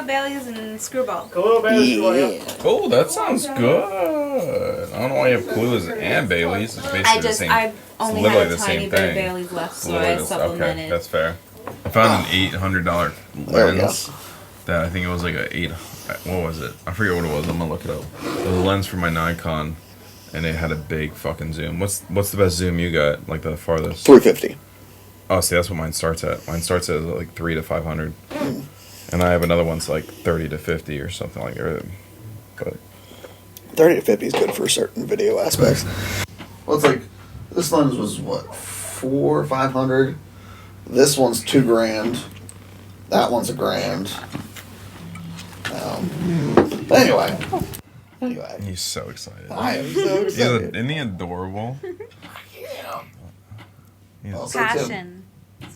Kahlua, Bailey's, and Screwball. Kahlua, Bailey's, Yeah. Oh, that sounds good. I don't know why you have Kahlua and Bailey's. It's basically the same. I only literally had a the tiny same bit of thing. Bailey's left, so Literally I this- supplemented. Okay, that's fair. I found an $800 There we go. lens. That I think it was like a 8. What was it? I forget what it was. I'm gonna look it up. It was a lens for my Nikon, and it had a big fucking zoom. What's the best zoom you got? Like the farthest? 350. Oh, see, that's what mine starts at. Mine starts at like 3 to 500, and I have another one's like 30 to 50 or something like that. But 30 to 50 is good for certain video aspects. Well, it's like, this lens was what, 400 or 500? This one's $2,000. That one's $1,000. Anyway. he's so excited. I am so excited. Isn't he adorable? Yeah. He's- Also, Tim, Passion.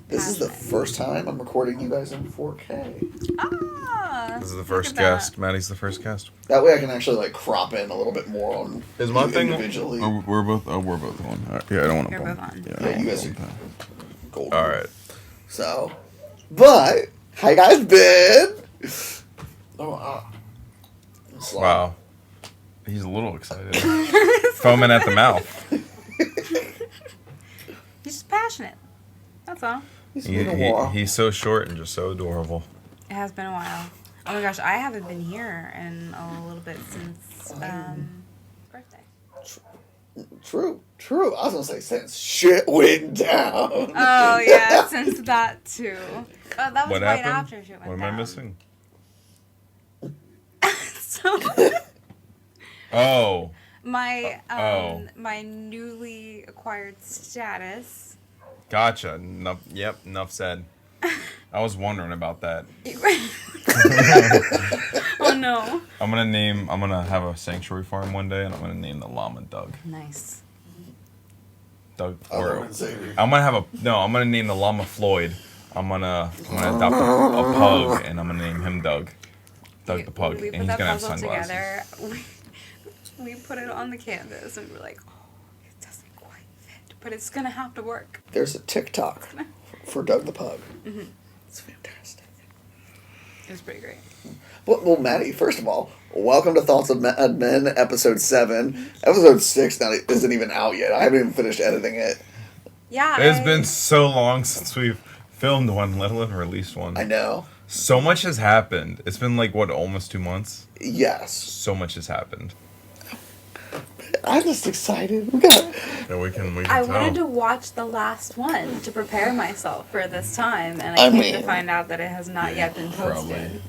this is the first time I'm recording you guys in 4K. Ah, This is the look first at that. guest. Maddie's the first guest. That way I can actually like crop in a little bit more on Is my you thing? individually. Oh, we're both on. Yeah, I don't want to. You're both on. Yeah, you guys are golden. All right. So, but how you guys been? Slow. Wow. He's a little excited. Foaming at the mouth. He's just passionate. That's all. It's been a while. He's so short and just so adorable. It has been a while. Oh my gosh, I haven't been here in a little bit since birthday. True. I was gonna say since shit went down. Oh yeah, since that too. That was What right happened? after shit went What am down. I missing? So Oh. my Oh. my newly acquired status. Gotcha. Enough said. I was wondering about that. Oh no. I'm gonna have a sanctuary farm one day, and I'm gonna name the llama Doug. Nice. Doug. I'm Or gonna say- I'm gonna name the llama Floyd. I'm gonna adopt a pug, and I'm gonna name him Doug. Doug the pug, We and put he's that gonna have puzzle sunglasses. together. We put it on the canvas, and we're like, oh, it doesn't quite fit, but it's gonna have to work. There's a TikTok for Doug the Pug. Mm-hmm. It's fantastic. It was pretty great. Well, Maddie, first of all, welcome to Thoughts of Men, episode 7. Episode 6 now isn't even out yet. I haven't even finished editing it. Yeah. It's been so long since we've filmed one, let alone released one. I know. So much has happened. It's been like what, almost 2 months. Yes. So much has happened. I'm just excited. We got. Yeah, we can I tell. wanted to watch the last one to prepare myself for this time, and I I came mean- to find out that it has not yet been posted.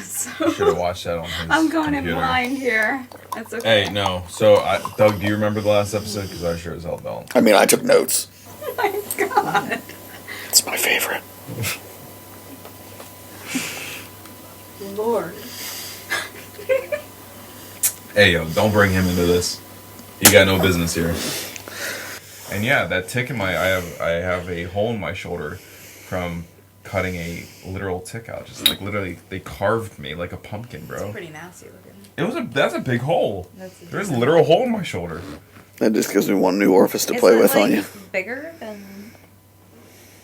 So Should have watched that on his I'm going computer. in blind here. It's okay. Hey, no. So, Doug, do you remember the last episode? Because I sure as hell don't. I mean, I took notes. Oh my god. It's my favorite. Lord. Hey, yo, don't bring him into this. You got no business here. And yeah, that tick in my, I have a hole in my shoulder from cutting a literal tick out. Just like literally, they carved me like a pumpkin, bro. It's pretty nasty looking. That's a big hole. That's a There's a decent- literal hole in my shoulder. That just gives me one new orifice to Is play it, with like, on you. bigger than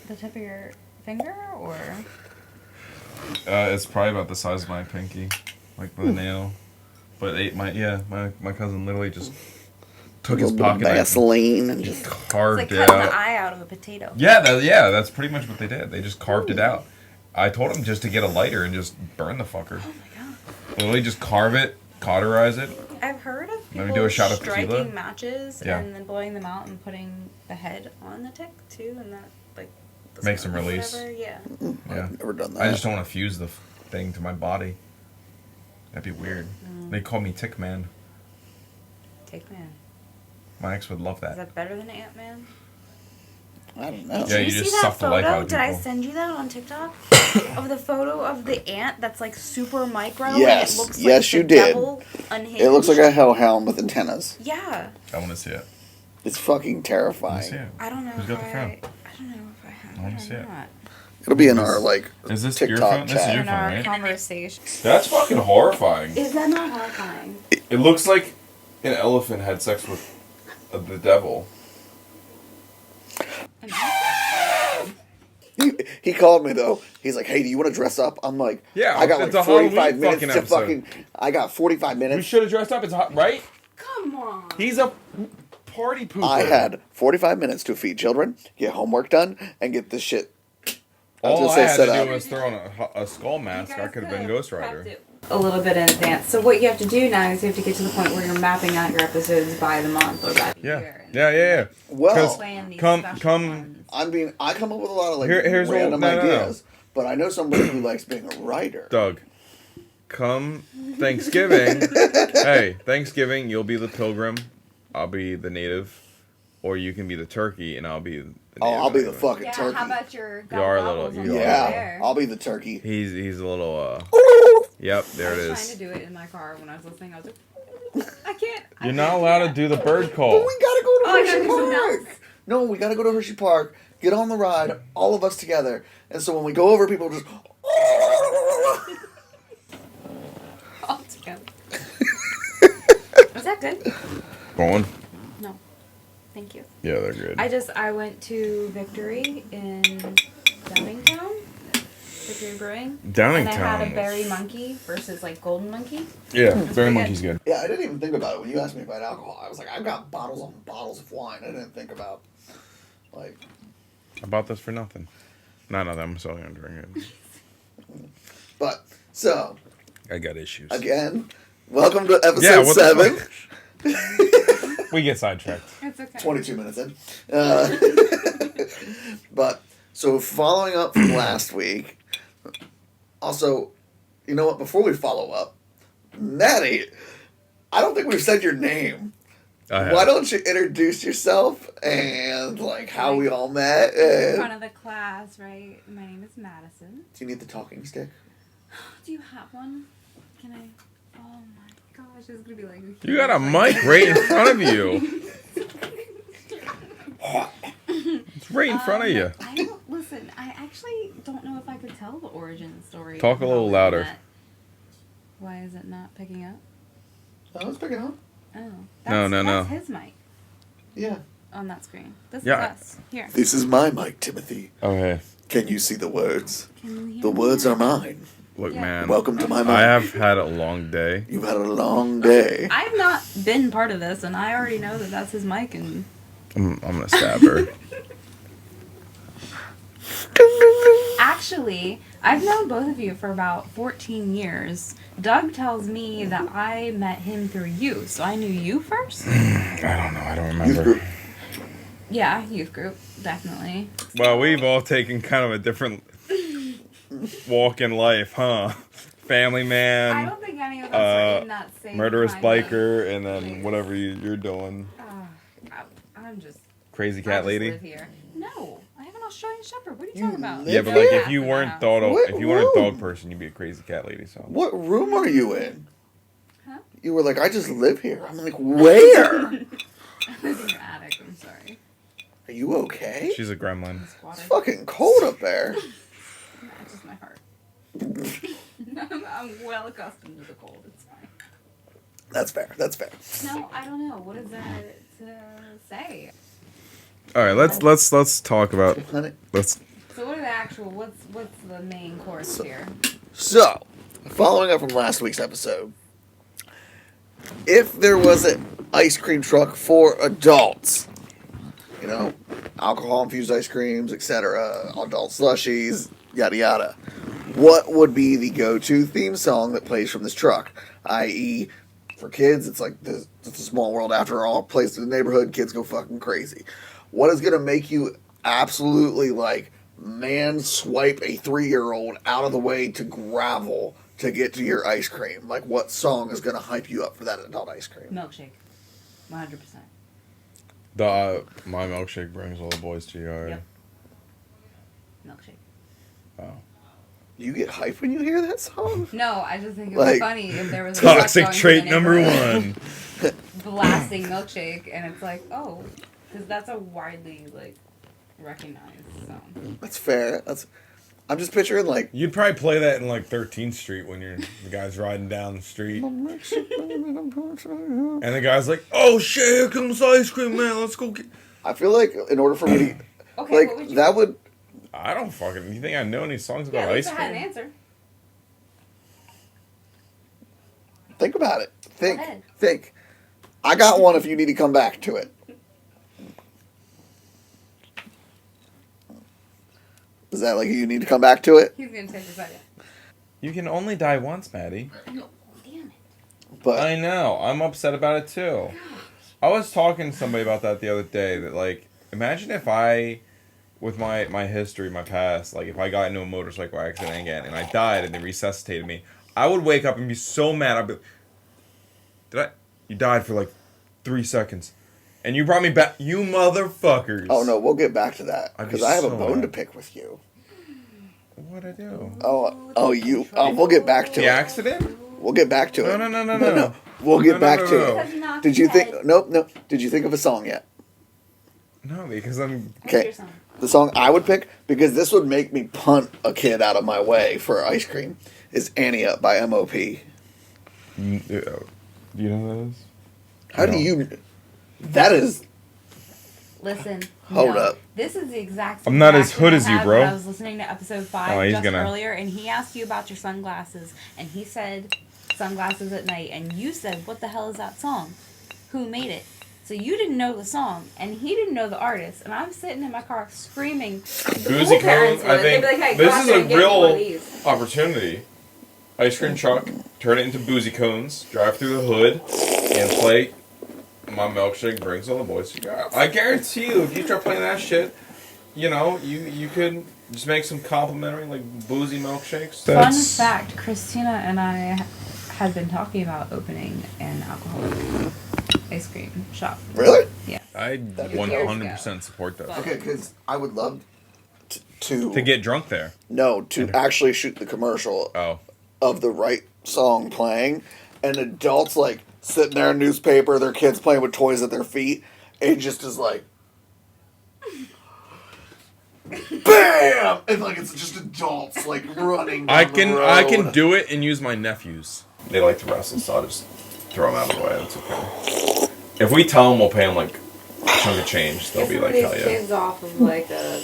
the tip of your finger, or? It's probably about the size of my pinky, like the nail. But my cousin literally just took his A little bit pocket of knife Vaseline and and just. carved It's like it cutting out. the eye out of a potato. Yeah, that's pretty much what they did. They just carved it out. I told him just to get a lighter and just burn the fucker. Oh my god. Literally just carve it, cauterize it. I've heard of Let me people do a shot of striking tequila. matches Yeah. and then blowing them out and putting the head on the tick too, and that like the Makes them smoke or release. whatever. Yeah. Yeah. I've never done that. I just don't want to fuse the thing to my body. That'd be weird. They call me Tick Man. Tick Man. My ex would love Is that. that better than Ant Man? I don't know. Yeah, Did you you just see that suck the life out photo? of Did I people. send you that on TikTok? Of the photo of the ant that's like super micro. Yes. And it looks Yes, like you the did. devil unhinged. It looks like a hellhound with antennas. Yeah. I want to see it. It's fucking I want terrifying. to see it. I don't know Who's if got the phone? I don't know if I have I wanna it see or it. not. It'll be in our like Is this your TikTok phone? This is chat. your In phone, our right? conversation. That's fucking horrifying. Is that not horrifying? It looks like an elephant had sex with the devil. He called me though. He's like, "Hey, do you want to dress up?" I'm like, Yeah, I got it's like a 45 Halloween minutes fucking to episode. fucking. I got 45 We minutes. should have dressed up. It's hot, right? Come on. He's a party pooper. I had 45 minutes to feed children, get homework done, and get this shit. All I say had set to up. do was throw on a skull mask. I could have been Ghost Rider. A little bit in advance. So what you have to do now is you have to get to the point where you're mapping out your episodes by the month or by the year. Yeah. Well, 'Cause Plan these come special come ones. I come up with a lot of like Here's what- random no. ideas, but I know somebody who likes being a writer. Doug, come Thanksgiving. Hey, Thanksgiving, you'll be the pilgrim, I'll be the native, or you can be the turkey, and I'll be the Oh, native I'll be the anyway. fucking Yeah, turkey. how about your You are a goggles little- on you the are. way Yeah, there? I'll be the turkey. He's a little Yep, there I it was is. trying to do it in my car when I was listening. I was like, I can't. You're not allowed to do the bird But call. we gotta go to Oh, I gotta Hershey do something Park. else? No, we gotta go to Hershey Park. Get on the ride, all of us together. And so when we go over, people just. All together. Was that good? Going? No. Thank you. Yeah, they're good. I went to Victory in Downingtown. Victory Brewing. And I had a Downingtown. berry monkey versus like golden monkey. Yeah, pretty Berry good. Monkey's good. Yeah, I didn't even think about it when you asked me about alcohol. I was like, I've got bottles on bottles of wine. I didn't think about, like. I bought this for nothing. Not nothing. I'm still gonna drink it. But, so, I got issues. again, welcome to episode Yeah, what the 7. We get sidetracked. It's okay. 22 minutes in. But, so following up from last week, also, you know what, before we follow up, Maddie, I don't think we've said your name. Why don't you introduce yourself and, like, how we all met? In front And... of the class, right? My name is Madison. Do you need the talking stick? Do you have one? Can I? Oh my gosh, it's gonna be like. You got a mic right in front of you. It's right in front of you. I don't listen. I actually don't know if I could tell the origin story. Talk a of little how we louder. met. Why is it not picking up? Oh, it's picking up. Oh, No. That's his mic Yeah. on that screen. This Yeah. is us here. This is my mic, Timothy. Okay. Can you see the words? Can you hear The me words now? are mine. Look, Yeah. man. Welcome to my mic. I have had a long day. You've had a long day. I've not been part of this, and I already know that that's his mic. And I'm gonna stab her. actually, I've known both of you for about 14 years. Doug tells me that I met him through you, so I knew you first. I don't know. I don't Youth remember. group. Yeah, youth group, definitely. Well, we've all taken kind of a different walk in life, huh? Family I man, don't think any of us are in that same murderous kind of- biker, and then whatever you're doing. I'm just Crazy I cat just lady. live here. No, I have an Australian Shepherd. What are you You talking about? live Yeah, but like if Yeah. you weren't What if you weren't a dog room? person, you'd be a crazy cat lady. So What room are you in? Huh? You were like, I just live here. I'm like, where? I live in your attic. I'm sorry. Are you okay? she's a gremlin. It's water. It's fucking cold up there. No, it's just my heart. I'm well accustomed to the cold. It's fine. That's fair. That's fair. No, I don't know. What is there to say? All right, let's talk about Honey. let's. So what are the actual? What's the main course here? So, following up from last week's episode, if there was an ice cream truck for adults, you know, alcohol-infused ice creams, etc., adult slushies, yada yada, what would be the go-to theme song that plays from this truck? I.e., for kids, it's like this, it's a small world after all. Plays in the neighborhood, kids go fucking crazy. What is gonna make you absolutely like man swipe a 3-year-old out of the way to gravel to get to your ice cream? Like, what song is gonna hype you up for that adult ice cream? Milkshake. 100%. The my milkshake brings all the boys to your. Yep. Milkshake. Oh. You get hype when you hear that song? No, I just think it Like, was funny if there was a truck Toxic going through trait the number neighborhood one. blasting Milkshake, and it's like, oh, because that's a widely like recognized song. That's fair. I'm just picturing like. You'd probably play that in like 13th Street when the guy's riding down the street, and the guy's like, "Oh shit, here comes ice cream man, let's go get." I feel like in order for me to Okay, what like would you? that would I don't fucking. You think I know any songs Yeah, about at ice least I had an cream? answer. Think about it. Think. Go ahead. Think. I got one if you need to come back to it. Is that like you need to come back to it? He's gonna take a second. You can only die once, Maddie. I know. Damn it. But I know. I'm upset about it too. I was talking to somebody about that the other day. That like, imagine if I, with my history, my past, like if I got into a motorcycle accident again and I died and they resuscitated me, I would wake up and be so mad. I'd be, You died for like 3 seconds, and you brought me back, you motherfuckers. oh no, we'll get back to that I'd be because I have a so bone to mad. pick with you. What'd I do? We'll get back to The it. accident? We'll get back to it. No. We'll get No, back no, to no. it. Knocked Did you his think? head. Nope. Did you think of a song yet? No, because I'm. What's Okay. your song? The song I would pick, because this would make me punt a kid out of my way for ice cream, is Annie Up by M.O.P. Do you know who that is? How No. do you... That is... Listen. Hold no. up. This is the exact. I'm not as reaction hood I as you, had bro. when I was listening to episode 5 Oh, he's just gonna- earlier, and he asked you about your sunglasses, and he said sunglasses at night, and you said, "What the hell is that song? Who made it?" So you didn't know the song, and he didn't know the artist, and I'm sitting in my car screaming. Boozy Cones, I think this is a real These. opportunity. Ice cream truck, turn it into Boozy Cones, drive through the hood, and play My Milkshake Brings All the Boys Together. I guarantee you, if you start playing that shit, you know, you could just make some complimentary, like, boozy milkshakes. Fun fact, Christina and I had been talking about opening an alcoholic ice cream shop. Really? Yeah. I That'd be 100% support that. Okay, because I would love to... To get drunk there. No, to actually shoot the commercial Oh. of the right song playing, and adults, like, sitting there in newspaper, their kids playing with toys at their feet, it just is like... BAM! And, like, it's just adults, like, running down I the can road. do it and use my nephews. They like to wrestle, so I'll just throw them out of the way. That's okay. If we tell them we'll pay them like a chunk of change, they'll be like, these hell yeah. kids off of like a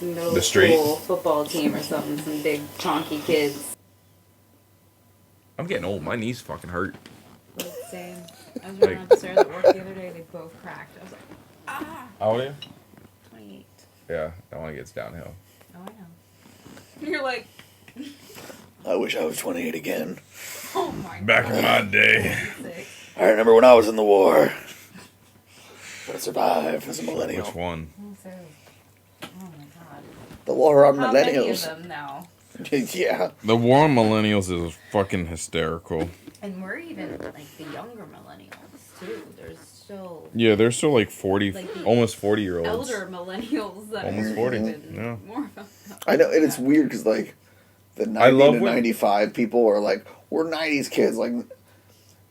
middle The street? school football team or something. Some big chonky kids. I'm getting old. My knees fucking hurt. Same. I was running up the stairs at work the other day. They both cracked. I was like, ah. How old are you? 28. Yeah, that one gets downhill. Oh, I know. You're like, I wish I was 28 again. oh my Back god. in my day. Sick. I remember when I was in the war. But I survived as a millennial. Which one? Oh, so- oh my god. The war on How many of millennials. them now? Yeah. The war on millennials is fucking hysterical. And we're even like the younger millennials too. There's still Yeah, they're still like 40, Like the almost 40-year-olds. elder millennials that Almost are 40, even yeah. more. I know, and it's weird because, like, the 90 I love to when- 95 people are like, we're 90s kids. Like,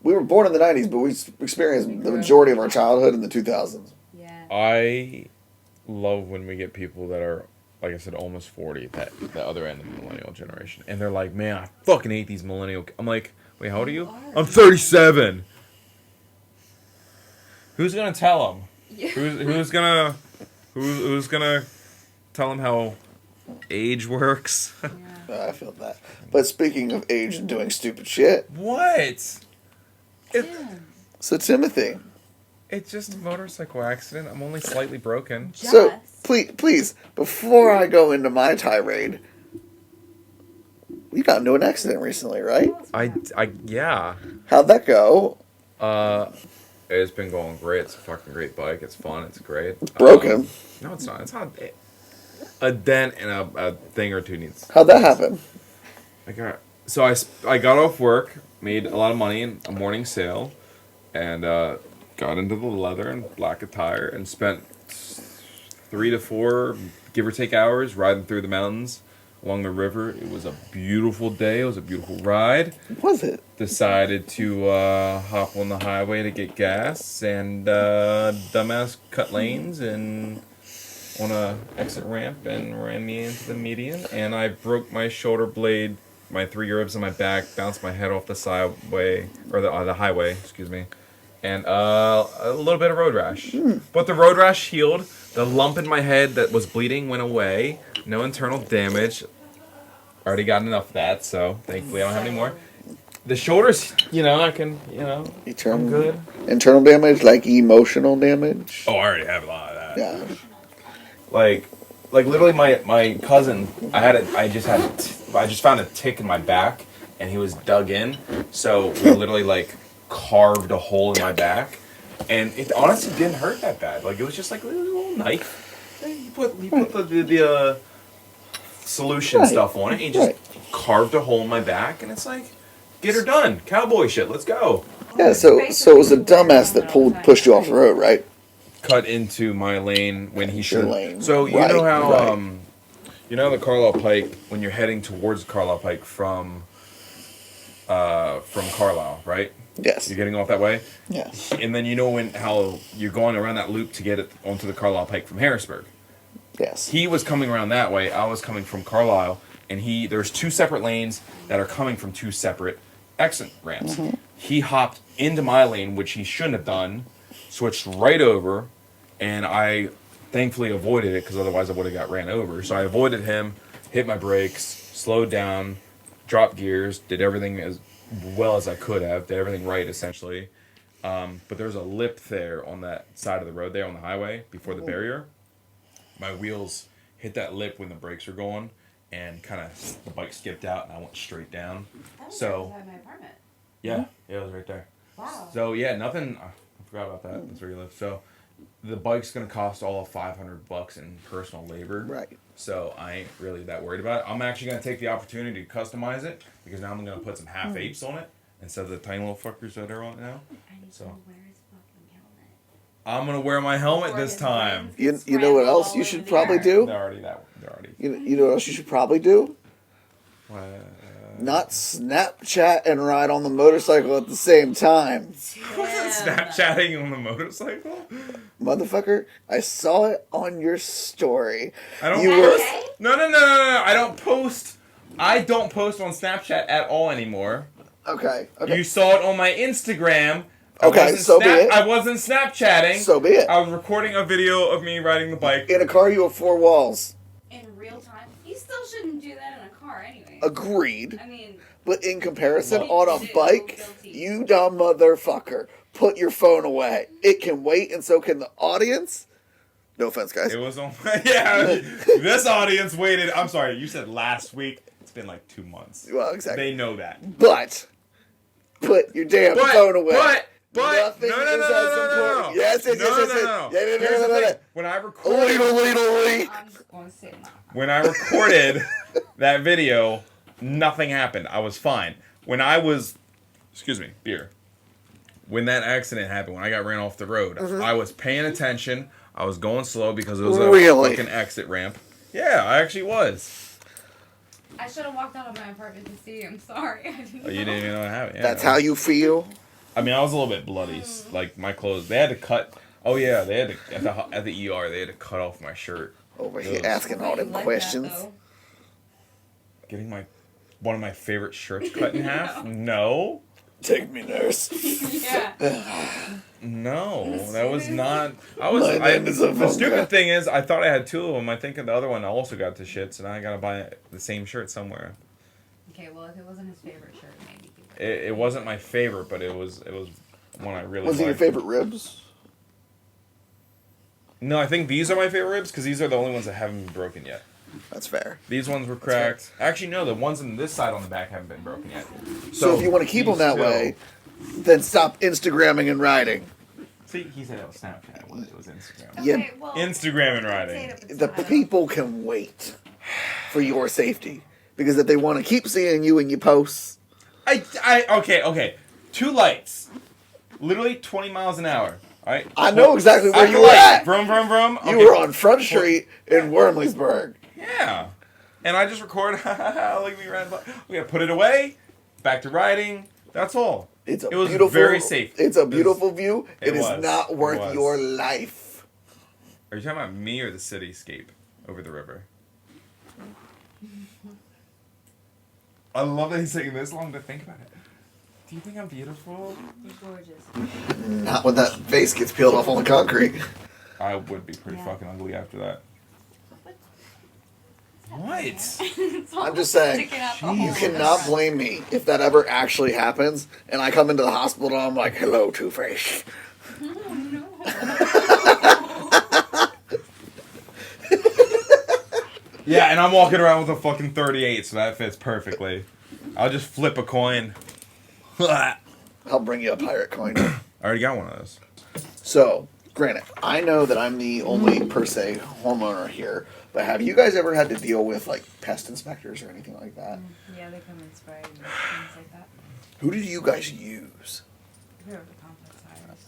we were born in the 90s, but we experienced the majority of our childhood in the 2000s. Yeah. I love when we get people that are, like I said, almost 40, that the other end of the millennial generation. And they're like, man, I fucking hate these millennial... I'm like, wait, how old are you? I'm 37. Who's gonna tell them? Yeah. Who's gonna tell them how age works? Yeah. I feel that. But speaking of age and doing stupid shit, What? so Timothy, It's just a motorcycle accident. I'm only slightly broken. so Just- please, before I go into my tirade, we got into an accident recently, right? Yeah. How'd that go? It's been going great. It's a fucking great bike. It's fun. It's great. Broken. No, it's not. It's not a dent and a thing or two needs. How'd that happen? I got off work, made a lot of money in a morning sale, and got into the leather and black attire and spent 3 to 4, give or take, hours riding through the mountains along the river. It was a beautiful day. It was a beautiful ride. Was it? Decided to hop on the highway to get gas, and dumbass cut lanes and on a exit ramp and ran me into the median, and I broke my shoulder blade, my 3 ribs on my back, bounced my head off the sideway, or the highway, excuse me, and a little bit of road rash. But the road rash healed. The lump in my head that was bleeding went away. No internal damage. Already got enough of that, so thankfully I don't have any more. The shoulders, I can, I'm good. Internal damage, like emotional damage. Oh, I already have a lot of that. Yeah. Like literally, my cousin, I just found a tick in my back, and he was dug in. So we literally like carved a hole in my back, and it honestly didn't hurt that bad. Like it was just like a little knife. You put the solution stuff on it, and you just carved a hole in my back, and it's like, get her done, cowboy shit. Let's go. Yeah. So it was a dumbass that pushed you off the road, right? Cut into my lane when he should. Lane. So you know how the Carlisle Pike, when you're heading towards Carlisle Pike from Carlisle, right? Yes. You're getting off that way. Yes. And then how you're going around that loop to get it onto the Carlisle Pike from Harrisburg. Yes. He was coming around that way. I was coming from Carlisle, and there's two separate lanes that are coming from two separate exit ramps. Mm-hmm. He hopped into my lane, which he shouldn't have done. Switched right over, and I thankfully avoided it because otherwise I would have got ran over. So I avoided him, hit my brakes, slowed down, dropped gears, did everything as well as I could have, did everything right essentially. But there's a lip there on that side of the road there on the highway before the barrier. My wheels hit that lip when the brakes were going, and kind of the bike skipped out, and I went straight down. That was So outside my apartment. yeah, it was right there. Wow. So yeah, nothing. I forgot about that. That's where you live. So the bike's gonna cost all of $500 in personal labor. Right. So I ain't really that worried about it. I'm actually gonna take the opportunity to customize it because now I'm gonna put some half apes on it instead of the tiny little fuckers that are on it now. I need So. to wear his fucking helmet. I'm gonna wear my helmet this time. You know what else you should probably do? They're already. You know what else you should probably do? Not Snapchat and ride on the motorcycle at the same time. Wasn't Snapchatting on the motorcycle? Motherfucker, I saw it on your story. I don't. Okay. No. I don't post on Snapchat at all anymore. Okay. You saw it on my Instagram. Okay, so be it. I wasn't Snapchatting. So be it. I was recording a video of me riding the bike. In a car, you have four walls. In real time? You still shouldn't do that in a car anyway. Agreed. I mean... But in comparison, Well, on a bike, you dumb motherfucker, put your phone away. It can wait, and so can the audience. No offense, guys. It was on... Yeah, this audience waited... I'm sorry, you said last week. It's been like 2 months. Well, exactly. They know that. But, put your damn phone away. But nothing is as important. Yes, yes, no. yes. Here's the thing. When I recorded... I'm just going to say no. When I recorded that video, nothing happened. I was fine. When I was... Excuse me, beer. When that accident happened, when I got ran off the road, I was paying attention. I was going slow because it was a fucking exit ramp. Yeah, I actually was. I should have walked out of my apartment to see you. I'm sorry. I didn't know. You didn't even know what happened. Yeah. That's how you feel? I mean, I was a little bit bloody. Like, my clothes, they had to cut... Oh, yeah, they had to... At the ER, they had to cut off my shirt. Over here asking all them questions. Getting one of my favorite shirts cut in half? No. Take me, nurse. Yeah. No, that was not... The stupid thing is, I thought I had two of them. I think the other one also got the shits, and I gotta buy the same shirt somewhere. Okay, well, if it wasn't his favorite shirt, maybe. It wasn't my favorite, but it was one I really liked. Was it your favorite ribs? No, I think these are my favorite ribs, because these are the only ones that haven't been broken yet. That's fair. These ones were cracked. Actually, no, the ones on this side on the back haven't been broken yet. So if you want to keep them that way, then stop Instagramming and riding. See, he said it was Snapchat. It was Instagram. Yeah. Okay, well, Instagram and riding. The people can wait for your safety. Because if they want to keep seeing you in your posts... Okay. 2 lights. Literally 20 miles an hour. All right? I know exactly where you were at. Vroom, vroom, vroom. You were on Front Street in Wormleysburg. Yeah. And I just recorded, look at me riding. We gotta put it away, back to riding. That's all. It was beautiful, very safe. It's a beautiful view. It is was. not worth It your was. life. Are you talking about me or the cityscape over the river? I love that he's taking this long to think about it. Do you think I'm beautiful? You're gorgeous. Not when that face gets peeled off on the concrete. I would be pretty fucking ugly after that. What? I'm just saying, you cannot blame me if that ever actually happens, and I come into the hospital and I'm like, hello, Two-Face. Oh, no. Yeah, and I'm walking around with a fucking 38, so that fits perfectly. I'll just flip a coin. I'll bring you a pirate coin. I already got one of those. So, granted, I know that I'm the only, per se, homeowner here, but have you guys ever had to deal with, like, pest inspectors or anything like that? Yeah, they come and spray and things like that. Who did you guys use? Who are the complex hires?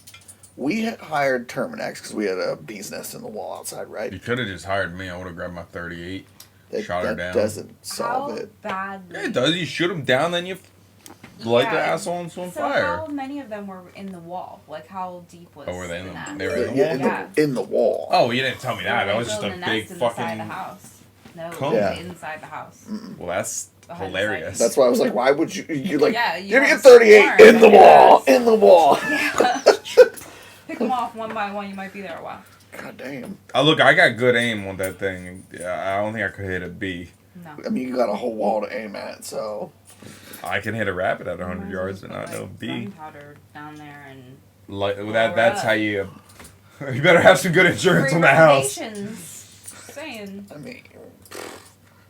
We had hired Terminex because we had a bee's nest in the wall outside, right? You could have just hired me. I would have grabbed my 38, shot her down. That doesn't solve How it. badly? Yeah, it does. You shoot them down, then you light the Yeah. asshole on So fire. how many of them were in the wall? Like how deep was Oh, were they in the the- nest? they were in the Yeah, Yeah. in the wall. Oh, you didn't tell me that. They That was just a built big nest in the side of fucking. the house. No, Cool. it Yeah. was inside the house. Well, that's Behind the hilarious. That's why I was like, why would you're like, Yeah, you give me a want 38 swarm, in the I wall, guess. in the wall. Yeah. Pick them off one by one. You might be there a while. God damn. Look, I got good aim on that thing. Yeah, I don't think I could hit a bee. No. I mean, you got a whole wall to aim at, so. I can hit a rabbit at 100 Might as yards, well but not put, no like, bee. gunpowder down there and Like Blow that's up. how you. You better have some good insurance free on the house. renovations. Saying. I mean,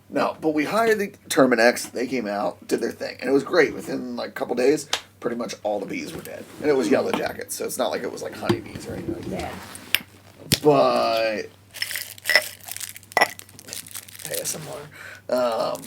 no, but we hired the Terminex. They came out, did their thing, and it was great. Within like a couple days, pretty much all the bees were dead, and it was yellow jackets, so it's not like it was like honeybees or anything like that. Yeah. But ASMR.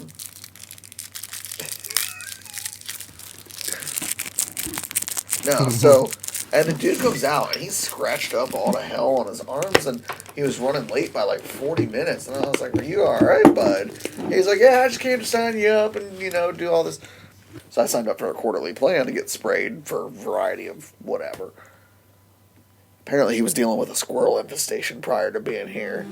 No, so and the dude comes out and he's scratched up all to hell on his arms and he was running late by like 40 minutes and I was like, "Are you all right, bud?" He's like, "Yeah, I just came to sign you up and do all this." So I signed up for a quarterly plan to get sprayed for a variety of whatever. Apparently, he was dealing with a squirrel infestation prior to being here.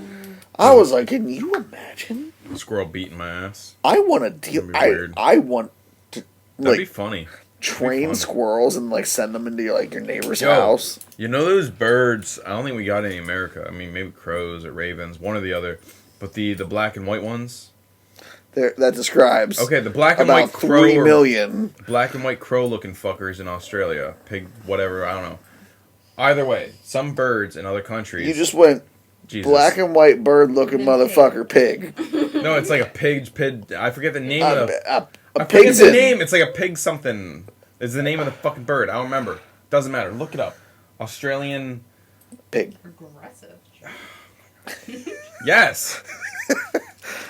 I was like, "Can you imagine?" Squirrel beating my ass. I want to deal. That'd be weird. I want to That'd be like funny. train fun. squirrels and like send them into like your neighbor's Yo. house. You know those birds? I don't think we got any in America. I mean, maybe crows or ravens, one or the other. But the black and white ones. That describes Okay, the black and about white crow 3 or million. black and white crow looking fuckers in Australia, pig, whatever. I don't know. Either way, some birds in other countries. You just went Jesus. black and white bird looking Pig. motherfucker pig. No, it's like a pig. I forget the name of the. A I forget pig's the in. name. It's like a pig something. It's the name of the fucking bird. I don't remember. Doesn't matter. Look it up. Australian. Pig. Aggressive. Yes.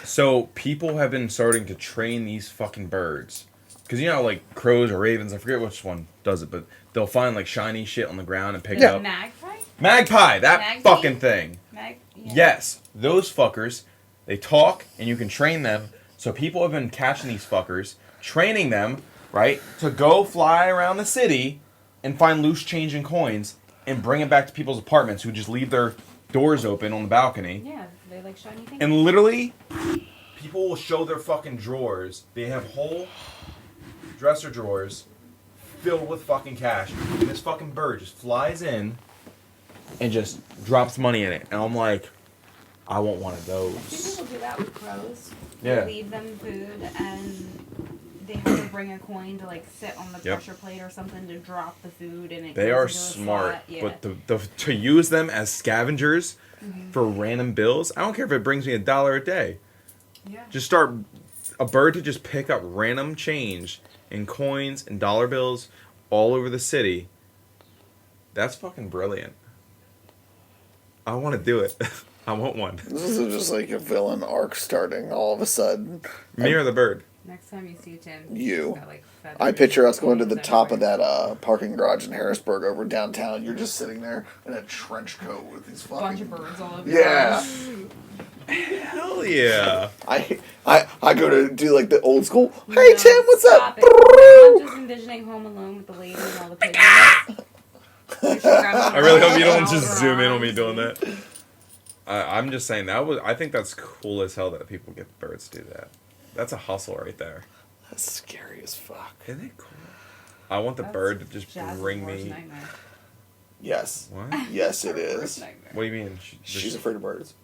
So people have been starting to train these fucking birds. Because you know, like crows or ravens, I forget which one does it, but they'll find like shiny shit on the ground and pick it Yeah. up. Magpie? Magpie, that Magpie? fucking thing. Yeah. Yes, those fuckers, they talk and you can train them. So people have been catching these fuckers, training them, right, to go fly around the city and find loose change and coins and bring it back to people's apartments who just leave their doors open on the balcony. Yeah, they like shiny things. And literally, people will show their fucking drawers. They have whole dresser drawers filled with fucking cash. And this fucking bird just flies in and just drops money in it. And I'm like, I want one of See, those. people do that with crows. Yeah. They leave them food and they have to bring a coin to like sit on the Yep. pressure plate or something to drop the food and it They goes are into a smart, slot. Yeah. but to use them as scavengers for random bills, I don't care if it brings me $1 a day. yeah. Just start a bird to just pick up random change and coins and dollar bills all over the city. That's fucking brilliant. I want to do it. I want one. This is just like a villain arc starting all of a sudden. Me or the bird? Next time you see Tim, You. he's got, like, feathers I picture us going to the and top of everywhere. that parking garage in Harrisburg over downtown. You're just sitting there in a trench coat with these Bunch fucking. of birds all over. Yeah. Hell yeah. I go to do like the old school. No, Hey Tim, what's stop up? it. I'm just envisioning Home Alone with the lady and all the pigeons. I really hope you don't just zoom in on me doing that. I'm just saying I think that's cool as hell that people get birds to do that. That's a hustle right there. That's scary as fuck. Isn't it cool? I want the That's bird to just Jazz's bring worst me. nightmare. Yes. What? Yes, it Worst is. nightmare. What do you mean? She's afraid of birds.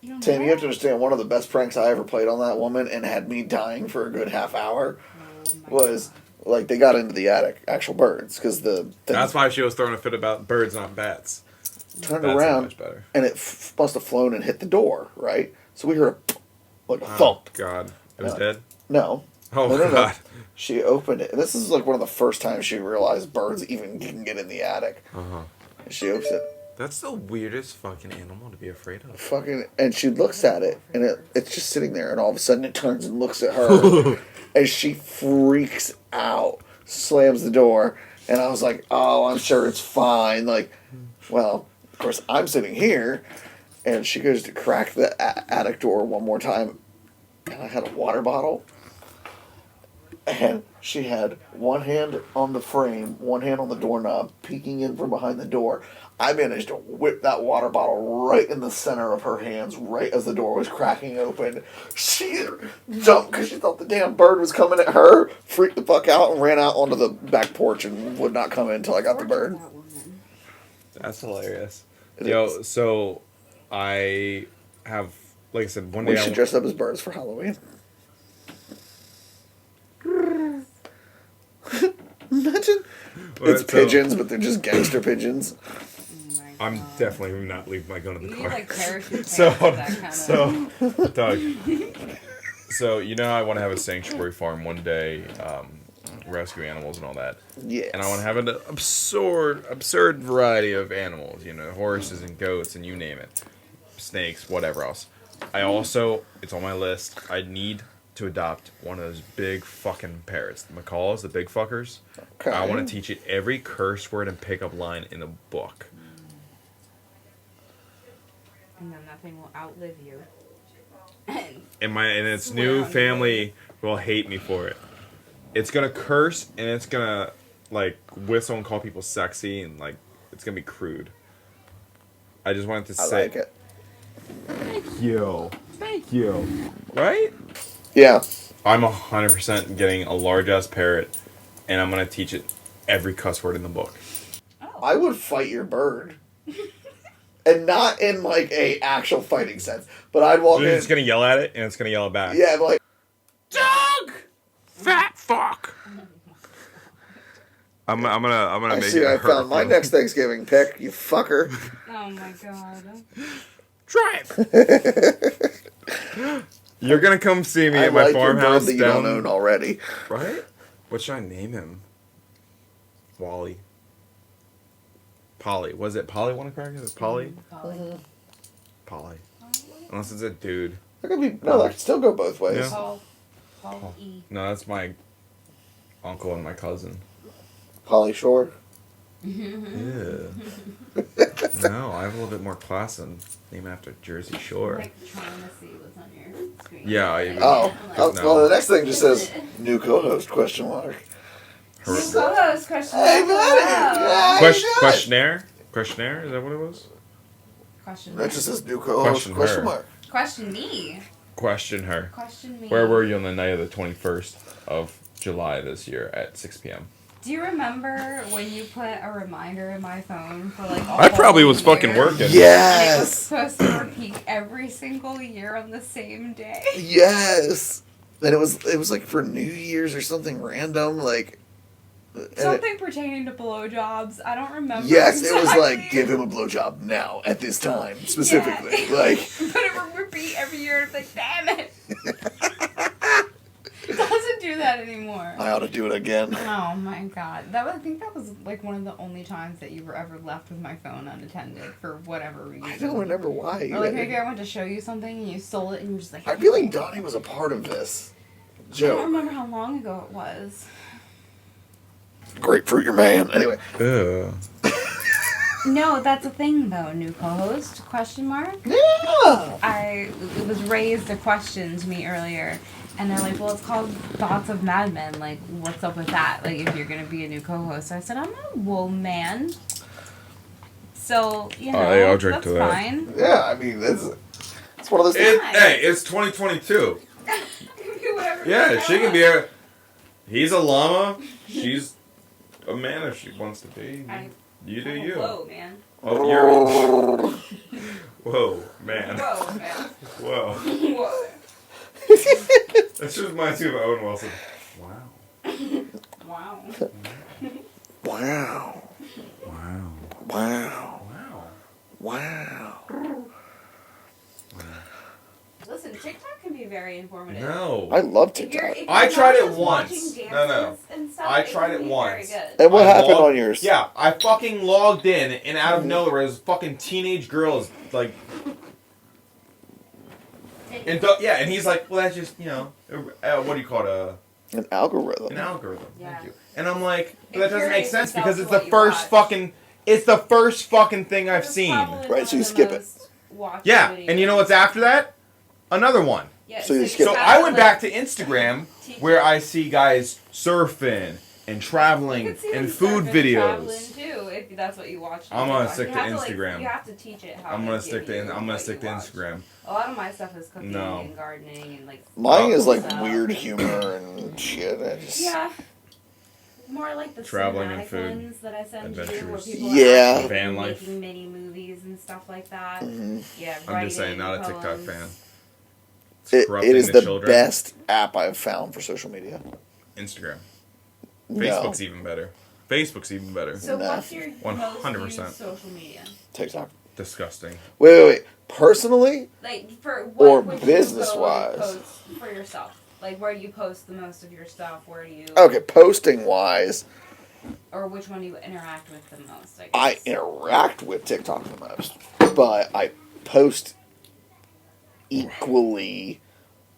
You don't Tim, know you have to that? understand, one of the best pranks I ever played on that woman and had me dying for a good half hour Oh my was, God. like, they got into the attic, actual birds, because the thing That's why she was throwing a fit about birds, not bats. turned That's around much better. and it must have flown and hit the door, right? So we heard like a Oh thump. God, it was No. dead. No. Oh No. God. She opened it. And this is like one of the first times she realized birds even can get in the attic. Uh-huh. And she opens it. That's the weirdest fucking animal to be afraid of. Fucking, and she looks at it, and it's just sitting there, and all of a sudden it turns and looks at her, and she freaks out, slams the door, and I was like, oh, I'm sure it's fine. Like, well, of course, I'm sitting here, and she goes to crack the attic door one more time, and I had a water bottle, and she had one hand on the frame, one hand on the doorknob, peeking in from behind the door. I managed to whip that water bottle right in the center of her hands, right as the door was cracking open. She jumped because she thought the damn bird was coming at her, freaked the fuck out, and ran out onto the back porch and would not come in until I got the bird. That woman. That's hilarious. It Yo, is. so I have, like I said, one day We should dress up as birds for Halloween. Imagine. It's pigeons, but they're just gangster pigeons. Oh my I'm God. definitely not leaving my gun in You the need car. like parachute So, pants, that kind of. Doug. So, you know, I want to have a sanctuary farm one day, rescue animals and all that. Yes. And I want to have an absurd variety of animals, you know, horses and goats and you name it. Snakes, whatever else. I also, it's on my list, I need to adopt one of those big fucking parrots. The macaws, the big fuckers. Okay. I want to teach it every curse word and pickup line in the book. And then nothing will outlive you. And its Swear new on family will hate me for it. It's gonna curse and it's gonna like whistle and call people sexy and like it's gonna be crude. I just wanted to I say like it. Thank you. Thank you. Right? Yeah. I'm 100% getting a large ass parrot and I'm gonna teach it every cuss word in the book. I would fight your bird. And not in like a actual fighting sense. But I'd walk in. It's gonna yell at it and it's gonna yell it back. Yeah, I'm like, Doug! Fat fuck! I'm gonna I make see it I hurt found my you. next Thanksgiving pick, you fucker. Oh my God. Try it. You're gonna come see me I at my like your bird farmhouse that you don't down. own already. Right? What should I name him? Wally. Polly. Was it Polly wanna crack? Is it Polly? Polly. Unless it's a dude. That could be, no, that could still go both ways. Yeah. Paul E. No, that's my uncle and my cousin. Polly Shore. Yeah. No, I have a little bit more class and name after Jersey Shore. Like trying to see what's on your screen. Yeah, I- Oh, No. well, the next thing just says new co-host question mark. New co-host question. Hey, buddy. Wow. Yeah. Questionnaire? Questionnaire? Is that what it was? Question. That just says new co-host Question question her. mark. Question me. Question her. Question me. Where were you on the night of the 21st of July this year at 6 p.m.? Do you remember when you put a reminder in my phone for like? I probably was fucking year? working. And it was Yes. supposed to repeat every single year on the same day. Yes. And it was like for New Year's or something random, like. and it- Something pertaining to blowjobs. I don't remember. Yes, it was like exactly. give him a blowjob now at this time specifically. Yeah. Like But it would repeat every year. It's like, damn it. It doesn't do that anymore. I ought to do it again. Oh my God. I think that was like one of the only times that you were ever left with my phone unattended for whatever reason. I don't remember why. Or like either. maybe I went to show you something and you stole it and you were just like, I feel like Donnie was a part of this I don't joke. remember how long ago it was. Grapefruit, your man. Anyway, Ugh. No, that's a thing though, new co-host, question mark. yeah. It was raised a question to me earlier, and they're like, well, it's called Thoughts of Mad Men. Like, what's up with that? Like, if you're going to be a new co-host. I said, I'm a woman. So, you know, Hey, I'll drink that's to that. fine. Yeah, I mean, it's one of those things. Hey, it's 2022. Do whatever Yeah, you she can want. be a. He's a llama. She's a man if she wants to be. You do you. Whoa, man. Oh, you're. Whoa, man. Whoa, man. Whoa. Whoa. That just reminds me of Owen Wilson. Wow. Wow. Wow. Wow. Wow. Wow. Wow. Listen, TikTok can be very informative. No. I love If TikTok. you're I not tried it just once. watching No. dances and stuff, I tried can it be once. very good. And what I happened logged- on yours? Yeah, I fucking logged in, and out of nowhere, there's fucking teenage girls, like... And he's like, well, that's just, what do you call it? An algorithm. An algorithm. Yeah. Thank you. And I'm like, It that doesn't make curates sense itself because to it's the what you first watch. fucking... It's the first fucking thing I've It's seen. probably Right, so you one of the skip it. most watched Yeah, videos. and you know what's after that? Another one. Yeah, So you skip So it. I went back to Instagram where I see guys surfing and traveling and food videos. Too, if that's what you watch. I'm gonna TikTok. stick You to have Instagram. you have to teach it how. I'm to gonna give stick to you I'm gonna what stick you to watch. Instagram. A lot of my stuff is cooking No. and gardening and like. Mine is like stuff. weird humor and shit. I just, Yeah. More like the Traveling and cinematic food ones that I send you, where adventures. people Yeah. are actually Van life. making mini movies and stuff like that. Mhm. Yeah, I'm just saying, writing, not a TikTok poems. fan. It's It corrupting is the the children. best app I've found for social media. Instagram. No, Facebook's even better. Facebook's even better. So Nah. what's your 100%. most used social media? TikTok. Disgusting. Wait. Personally, Like for what Or would you business-wise? go to post for yourself? Like where do you post the most of your stuff? Where do you okay, posting wise, or which one do you interact with the most? I I guess. interact with TikTok the most, but I post equally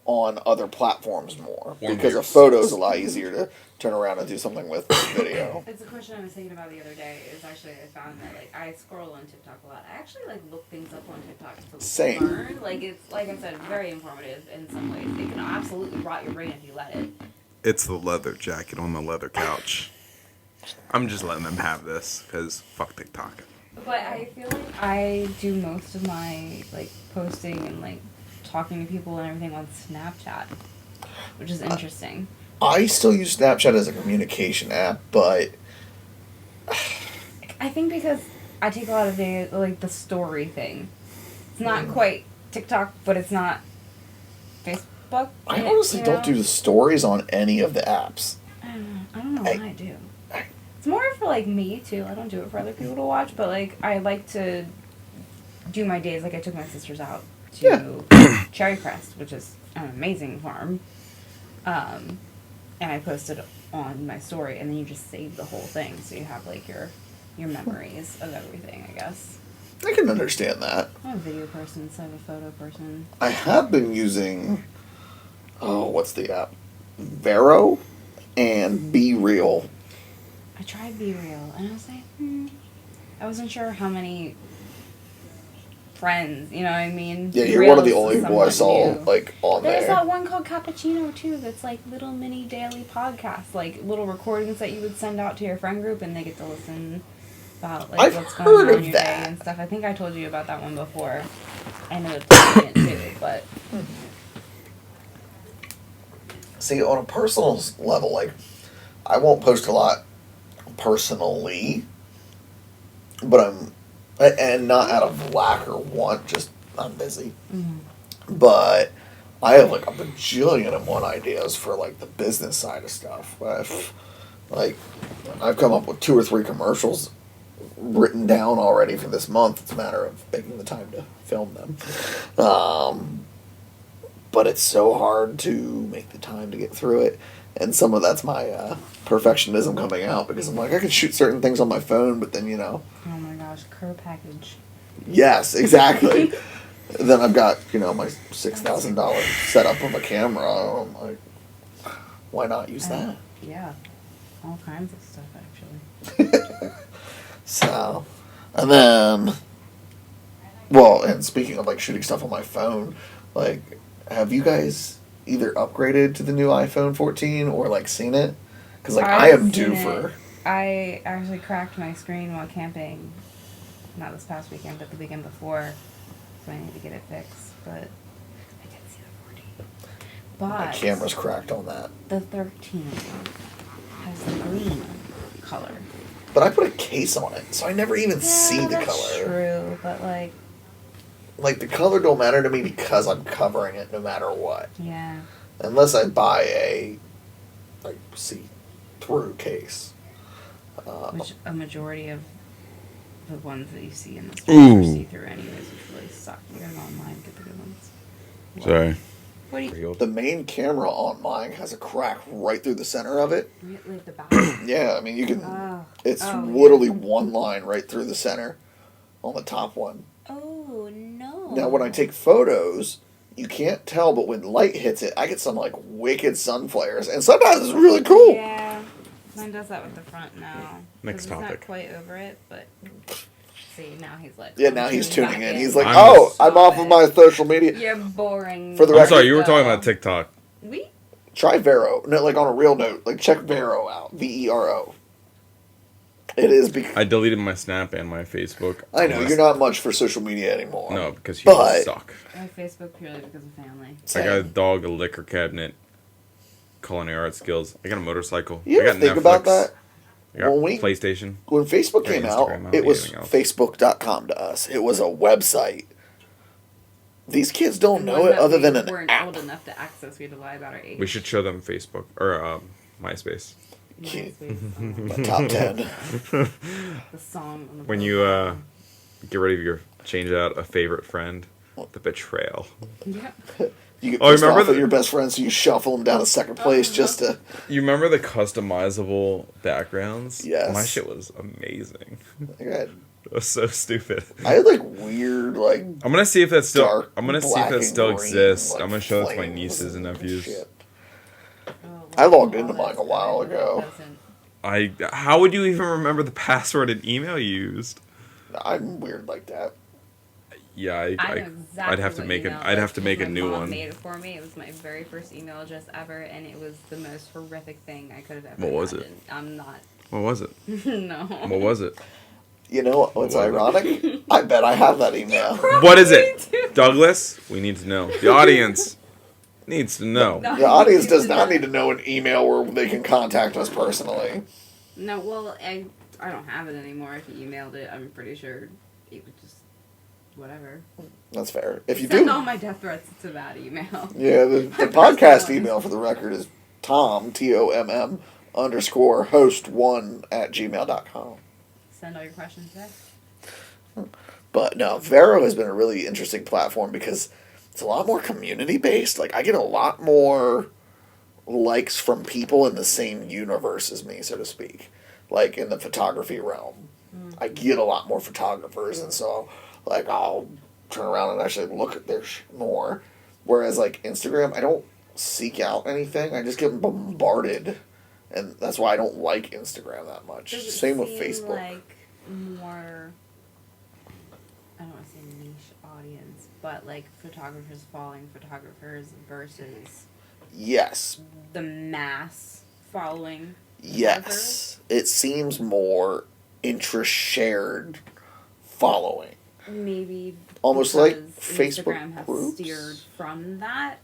on other platforms more because a yours. photo is a lot easier to turn around and do something with than video. It's a question I was thinking about the other day. Is actually I found that like I scroll on TikTok a lot. I actually like look things up on TikTok to Same. learn. Like it's like I said, very informative in some ways. It can absolutely rot your brain if you let it. It's the leather jacket on the leather couch. I'm just letting them have this because fuck TikTok. But I feel like I do most of my like posting and like talking to people and everything on Snapchat, which is interesting. I still use Snapchat as a communication app, but I think because I take a lot of videos, like the story thing. It's not quite TikTok, but it's not Facebook. I honestly you don't know? do the stories on any of the apps. I don't know why I do. It's more for like me too. I don't do it for other people to watch, but like I like to do my days. Like I took my sisters out to Cherry Crest, which is an amazing farm. And I posted on my story, and then you just save the whole thing, so you have like your memories of everything. I guess I can understand that. I'm a video person instead of a photo person. I have been using, what's the app? Vero and Be Real. I tried Be Real, and I was like, I wasn't sure how many friends, you know what I mean? Yeah, Be you're Real one of the is only people I saw someone new. like on There's there. that one called Cappuccino too. That's like little mini daily podcasts, like little recordings that you would send out to your friend group, and they get to listen about like I've what's heard going on of in your that. day and stuff. I think I told you about that one before. I know it's brilliant too, but See, on a personal level, like, I won't post a lot personally, but and not out of lack or want, just I'm busy. But I have like a bajillion and one ideas for like the business side of stuff. I've come up with 2 or 3 commercials written down already for this month. It's a matter of making the time to film them. But it's so hard to make the time to get through it. And some of that's my perfectionism coming out because I'm like, I could shoot certain things on my phone, but then, oh my gosh, Cur package. yes, exactly. Then I've got, my $6,000 setup of a camera. I'm like, why not use that? Yeah, all kinds of stuff actually. So, and then, well, and speaking of like shooting stuff on my phone, like, have you guys either upgraded to the new iPhone 14 or like seen it? Because like I am due for. I actually cracked my screen while camping. Not this past weekend, but the weekend before. So I need to get it fixed. But I did see the 14. But My camera's cracked on that. the 13 has the green color. But I put a case on it, so I never even see the that's color. True, but like. Like, the color don't matter to me because I'm covering it no matter what. Yeah. Unless I buy a, like, see-through case. Which a majority of the ones that you see in the store are see-through anyways, which really suck. You gotta go online and get the good ones. Sorry. What do you... The main camera on mine has a crack right through the center of it. Like the back? Yeah, I mean, you can... it's Oh, literally one line right through the center on the top one. Oh, no. Now, when I take photos, you can't tell, but when light hits it, I get some, like, wicked sun flares. And sometimes it's really cool. Yeah. Mine does that with the front now. Next topic. He's not quite over it, but... See, now he's like... Yeah, now he's tuning in. He's like, I'm I'm off of my social media. You're boring. For the I'm record, sorry, you were talking about TikTok. We? try Vero. No, like, on a real note. Like, check Vero out. Vero. It is because... I deleted my Snap and my Facebook. I know, you're not much for social media anymore. No, because you But- suck. I have Facebook purely because of family. I got a dog, a liquor cabinet, culinary art skills. I got a motorcycle. You I ever got think Netflix. about that? I got When we- PlayStation. When Facebook Got came Instagram, out, I don't it need was anything else. Facebook.com to us. It was a website. These kids don't And know one it that other we than an weren't app. old enough to access. We had to lie about our age. We should show them Facebook or MySpace. MySpace, My top 10. the song on the When you get ready to change out a favorite friend, the betrayal. Yeah. You get Oh, pissed remember off at the- your best friend, so you shuffle them down to second place just to... You remember the customizable backgrounds? Yes. My shit was amazing. I had, It was so stupid. I had, like, weird, like... I'm gonna see if that still. Dark I'm gonna see if black that and still green, exists. like, I'm gonna show it to my flames nieces and nephews. shit. Oh, I logged into all mine that's a while good, but it ago. doesn't- How would you even remember the password and email you used? I'm weird like that. Yeah, I know exactly I'd have to what make email I'd have to because make a my new mom one. made it for me. It was my very first email address ever, and it was the most horrific thing I could have ever. What was it? imagined. I'm not. What was it? No. What was it? You know what's What? ironic? I bet I have that email. What is it? Douglas, we need to know. The audience needs to know. No. The audience does not need to know an email where they can contact us personally. No, well, I don't have it anymore. If you emailed it, I'm pretty sure it would just whatever. That's fair. If you Send do, all my death threats to that email. yeah, the podcast email for the record is Tom, TOMM, _host1@gmail.com. Send all your questions there. But no, Vero has been a really interesting platform because it's a lot more community based. Like, I get a lot more likes from people in the same universe as me, so to speak. Like, in the photography realm. I get a lot more photographers, and so, like, I'll turn around and actually look at their shit more. Whereas, like, Instagram, I don't seek out anything. I just get bombarded. And that's why I don't like Instagram that much. Does it Same with seem Facebook. like more, I don't want to say niche audience, but like photographers following photographers versus Yes. the mass following. Yes. It seems more interest shared following. Maybe Almost like because Facebook Instagram has groups? steered from that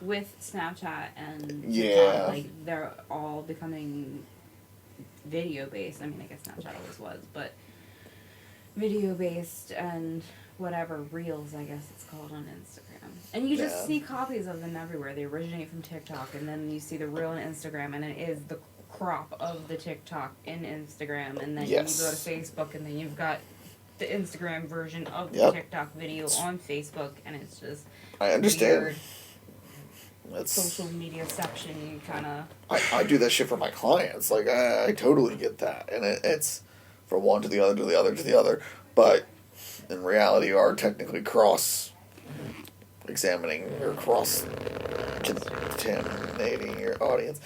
with Snapchat and Yeah. TikTok. Like they're all becoming video based. I mean, I guess Snapchat always was, but video based and whatever reels, I guess it's called on Instagram. And you just Yeah. see copies of them everywhere. They originate from TikTok, and then you see the reel on Instagram, and it is the crop of the TikTok in Instagram, and then Yes. you go to Facebook, and then you've got the Instagram version of the Yep. TikTok video on Facebook, and it's just I understand. weird It's, social media section. You kind of I do that shit for my clients. Like, I totally get that. And it's from one to the other to the other to the other. But in reality, you are technically cross-examining or cross-contaminating your audience.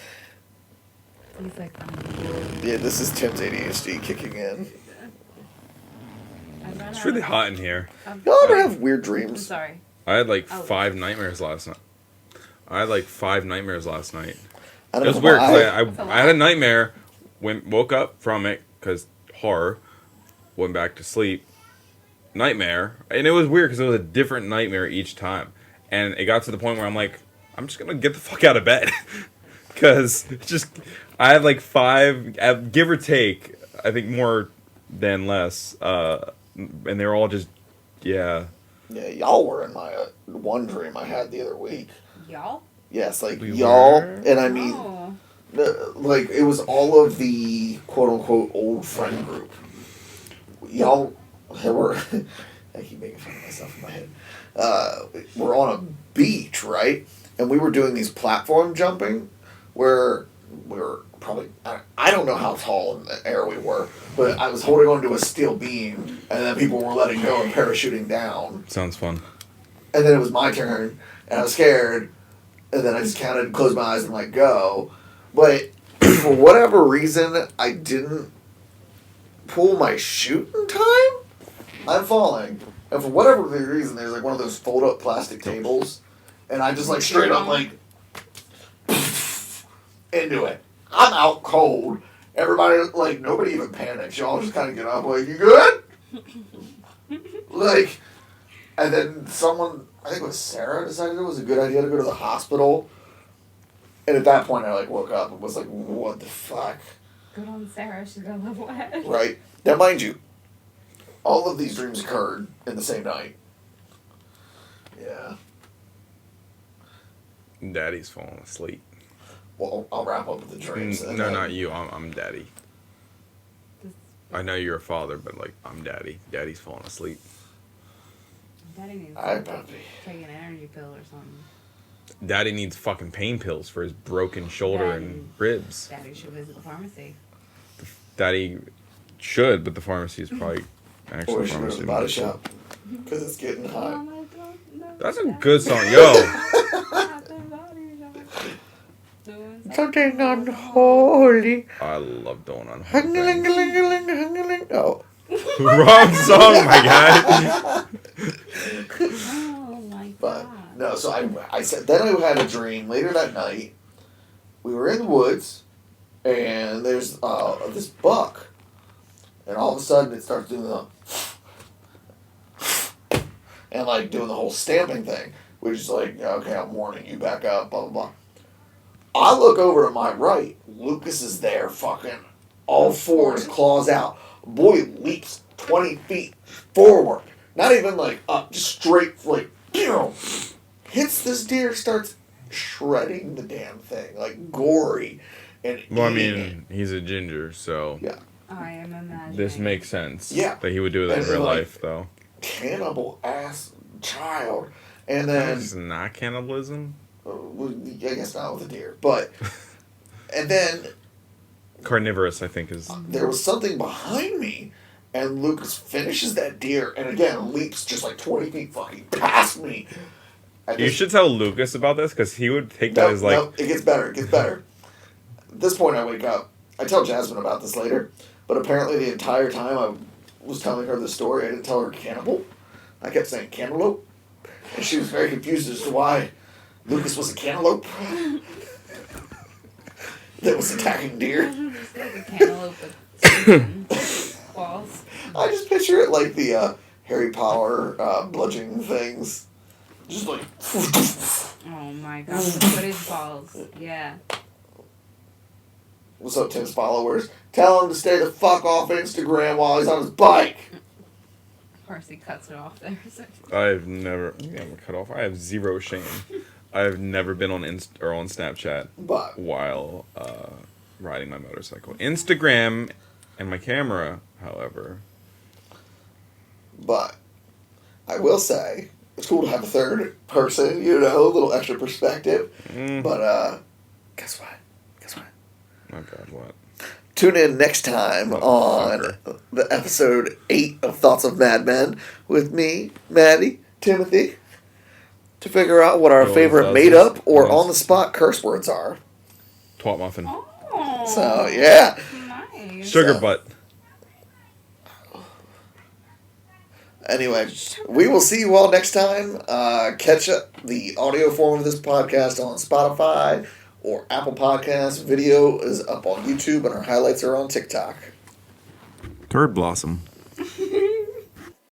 he's like, Yeah, this is Tim's ADHD kicking in. It's really hot in here. Y'all ever have weird I'm dreams? sorry. I had like Oh. 5 nightmares last night. I had like 5 nightmares last night. I It don't was know weird why. because I had a nightmare, woke up from it because horror, went back to sleep, nightmare, and it was weird because it was a different nightmare each time, and it got to the point where I'm like, I'm just gonna get the fuck out of bed. Because I have like 5, give or take, I think more than less, and they're all just, yeah. Yeah, y'all were in my one dream I had the other week. Y'all? Yes, like We y'all, were? and I mean, Oh. like it was all of the quote unquote old friend group. Y'all were. I keep making fun of myself in my head. We're on a beach, right? And we were doing these platform jumping, where we were probably I don't know how tall in the air we were, but I was holding onto a steel beam, and then people were letting go and parachuting down. Sounds fun. And then it was my turn, and I was scared, and then I just counted, closed my eyes, and let go. But for whatever reason, I didn't pull my chute in time. I'm falling, and for whatever reason, there's like one of those fold-up plastic tables, and I just like straight up like into it. I'm out cold. Everybody like nobody even panics. Y'all just kind of get up like, you good? Like. And then someone, I think it was Sarah, decided it was a good idea to go to the hospital. And at that point, I like woke up and was like, "What the fuck?" Good on Sarah. She's gonna level head. Right now, mind you, all of these dreams occurred in the same night. Yeah. Daddy's falling asleep. Well, I'll wrap up with the dreams. No, not you. I'm daddy. I know you're a father, but like I'm daddy. Daddy's falling asleep. Daddy needs I to puppy. take an energy pill or something. Daddy needs fucking pain pills for his broken shoulder and ribs. Daddy should visit the pharmacy. Daddy should, but the pharmacy is probably actually Or she goes to the body pharmacy. shop because it's getting hot. Mama, don't know That's a that. good song, yo. Something unholy. I love doing on. Oh. Wrong song, my guy. Oh my But god. no, so I said then I had a dream later that night. We were in the woods, and there's this buck, and all of a sudden it starts doing the and like doing the whole stamping thing, which is like, okay, I'm warning you, back up, blah blah blah. I look over to my right. Lucas is there, fucking all fours, claws out. Boy leaps 20 feet forward. Not even like up, just straight, like, hits this deer, starts shredding the damn thing, like gory and Well, I eating mean, he's a ginger, so it. Yeah. I am imagining. this makes sense. Yeah. That he would do that in And, real like, life, though. Cannibal ass child. And then, It's not cannibalism. I guess not with a deer, but, and then Carnivorous, I think, is. there was something behind me, and Lucas finishes that deer, and again leaps just like 20 feet fucking past me. And You this- should tell Lucas about this, because he would take that No, as like. no, it gets better. It gets better. At this point, I wake up. I tell Jasmine about this later, but apparently the entire time I was telling her the story, I didn't tell her cannibal. I kept saying cantaloupe, and she was very confused as to why Lucas was a cantaloupe that was attacking deer. Just like a cantaloupe with claws. I just picture it like the Harry Potter bludgeoning things, just like. Oh my god. Footage balls. Yeah. What's up, Tim's followers? Tell him to stay the fuck off Instagram while he's on his bike. Of course, he cuts it off there. I've never cut off. I have zero shame. I've never been on on Snapchat But while riding my motorcycle. Instagram and my camera, however. But I will say it's cool to have a third person, you know, a little extra perspective. But guess what? Oh God, what? Tune in next time on the episode 8 of Thoughts of Mad Men with me, Maddie, Timothy, to figure out what our Billy favorite Fuzzies. made-up or Yes. on-the-spot curse words are. Twat muffin. Oh. So, yeah. Nice. Sugar So- butt. Anyway, we will see you all next time. Catch up the audio form of this podcast on Spotify or Apple Podcasts. Video is up on YouTube, and our highlights are on TikTok. Curd blossom.